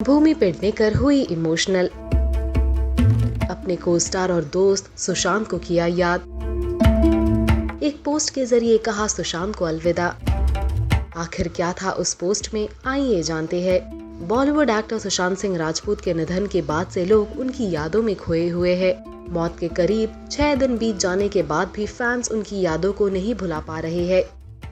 भूमि पेडनेकर हुई इमोशनल। अपने को स्टार और दोस्त सुशांत को किया याद। एक पोस्ट के जरिए कहा सुशांत को अलविदा। आखिर क्या था उस पोस्ट में, आइए जानते हैं। बॉलीवुड एक्टर सुशांत सिंह राजपूत के निधन के बाद से लोग उनकी यादों में खोए हुए हैं। मौत के करीब 6 दिन बीत जाने के बाद भी फैंस उनकी यादों को नहीं भुला पा रहे हैं।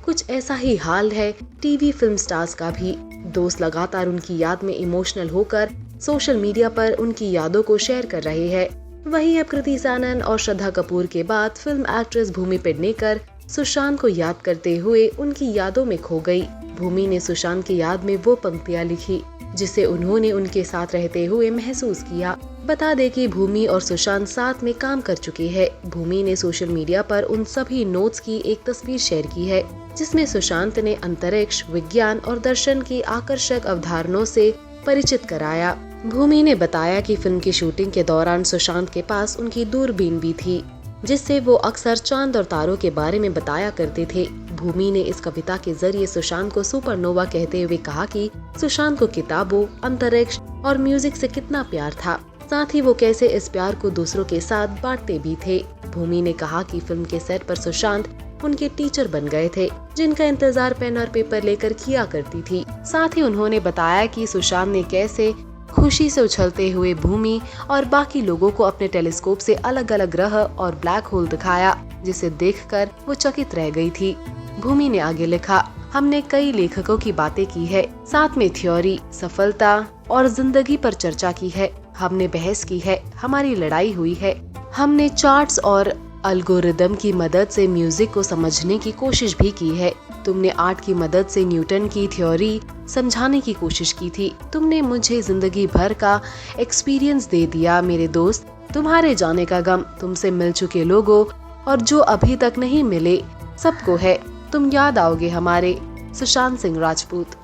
कुछ ऐसा ही हाल है टीवी फिल्म स्टार्स का भी। दोस्त लगातार उनकी याद में इमोशनल होकर सोशल मीडिया पर उनकी यादों को शेयर कर रहे हैं। वहीं अब कृति सैनन और श्रद्धा कपूर के बाद फिल्म एक्ट्रेस भूमि पेडनेकर सुशांत को याद करते हुए उनकी यादों में खो गई। भूमि ने सुशांत की याद में वो पंक्तियां लिखी जिसे उन्होंने उनके साथ रहते हुए महसूस किया। बता दें कि भूमि और सुशांत साथ में काम कर चुके हैं। भूमि ने सोशल मीडिया पर उन सभी नोट्स की एक तस्वीर शेयर की है जिसमें सुशांत ने अंतरिक्ष, विज्ञान और दर्शन की आकर्षक अवधारणाओं से परिचित कराया। भूमि ने बताया कि फिल्म की शूटिंग के दौरान सुशांत के पास उनकी दूरबीन भी थी जिससे वो अक्सर चांद और तारों के बारे में बताया करते थे। भूमि ने इस कविता के जरिए सुशांत को सुपरनोवा कहते हुए कहा कि सुशांत को किताबों, अंतरिक्ष और म्यूजिक से कितना प्यार था, साथ ही वो कैसे इस प्यार को दूसरों के साथ बांटते भी थे। भूमि ने कहा कि फिल्म के सेट पर सुशांत उनके टीचर बन गए थे जिनका इंतजार पेन और पेपर लेकर किया करती थी। साथ ही उन्होंने बताया कि सुशांत ने कैसे खुशी से उछलते हुए भूमि और बाकी लोगों को अपने टेलीस्कोप से अलग अलग ग्रह और ब्लैक होल दिखाया जिसे देखकर वो चकित रह गई थी। भूमि ने आगे लिखा, हमने कई लेखकों की बातें की है, साथ में थ्योरी, सफलता और जिंदगी पर चर्चा की है। हमने बहस की है, हमारी लड़ाई हुई है। हमने चार्ट्स और एल्गोरिदम की मदद से म्यूजिक को समझने की कोशिश भी की है। तुमने आर्ट की मदद से न्यूटन की थ्योरी समझाने की कोशिश की थी। तुमने मुझे जिंदगी भर का एक्सपीरियंस दे दिया मेरे दोस्त। तुम्हारे जाने का गम तुमसे मिल चुके लोगों और जो अभी तक नहीं मिले सबको है। तुम याद आओगे हमारे। Sushant Singh Rajput.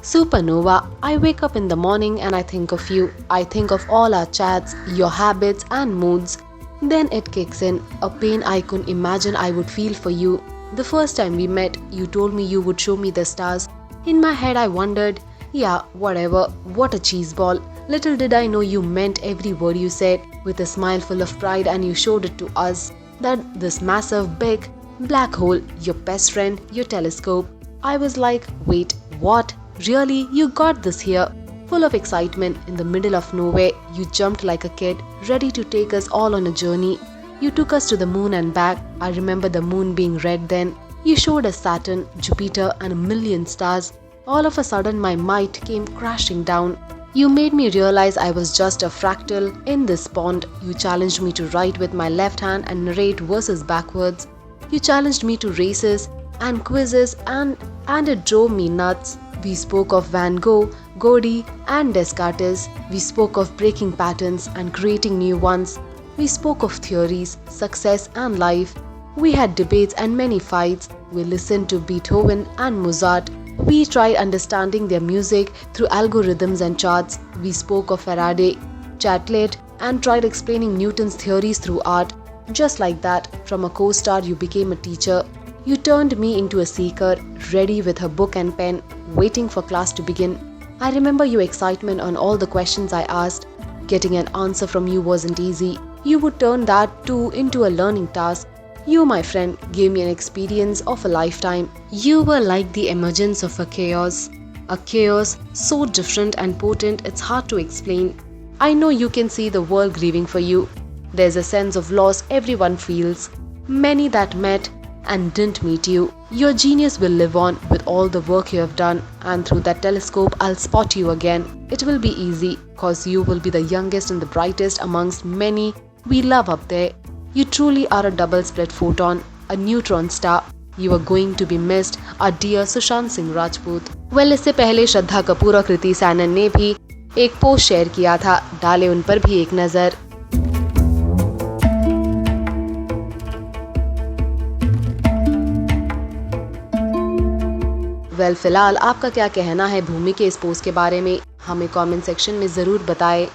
Supernova, I wake up in the morning and I think of you. I think of all our chats, your habits and moods. Then it kicks in, a pain I couldn't imagine I would feel for you. The first time we met, you told me you would show me the stars. In my head I wondered, yeah, whatever, what a cheeseball. Little did I know you meant every word you said, with a smile full of pride, and you showed it to us. That this massive, big, black hole, your best friend, your telescope. I was like, wait, what? Really? You got this here? Full of excitement, in the middle of nowhere, you jumped like a kid, ready to take us all on a journey. You took us to the moon and back. I remember the moon being red then. You showed us Saturn, Jupiter and a million stars. All of a sudden my mind came crashing down. You made me realize I was just a fractal in this pond. You challenged me to write with my left hand and narrate verses backwards. You challenged me to races and quizzes and it drove me nuts. We spoke of Van Gogh, Gaudi and Descartes. We spoke of breaking patterns and creating new ones. We spoke of theories, success and life. We had debates and many fights. We listened to Beethoven and Mozart. We tried understanding their music through algorithms and charts. We spoke of Faraday, Chatelet and tried explaining Newton's theories through art. Just like that, from a co-star you became a teacher. You turned me into a seeker, ready with her book and pen, waiting for class to begin. I remember your excitement on all the questions I asked. Getting an answer from you wasn't easy. You would turn that too into a learning task. You, my friend, gave me an experience of a lifetime. You were like the emergence of a chaos so different and potent it's hard to explain. I know you can see the world grieving for you. There's a sense of loss everyone feels. Many that met and didn't meet you. Your genius will live on with all the work you have done, and through that telescope I'll spot you again. It will be easy, cause you will be the youngest and the brightest amongst many we love up there. You truly are a double split photon, a neutron star. You are going to be missed, our dear Sushant Singh Rajput. Well, इससे पहले श्रद्धा कपूर और कृति सैनन ने भी एक post share किया था, डाले उन पर भी एक नजर। वेल, फिलहाल आपका क्या कहना है भूमि के इस पोस्ट के बारे में, हमें कमेंट सेक्शन में जरूर बताएं।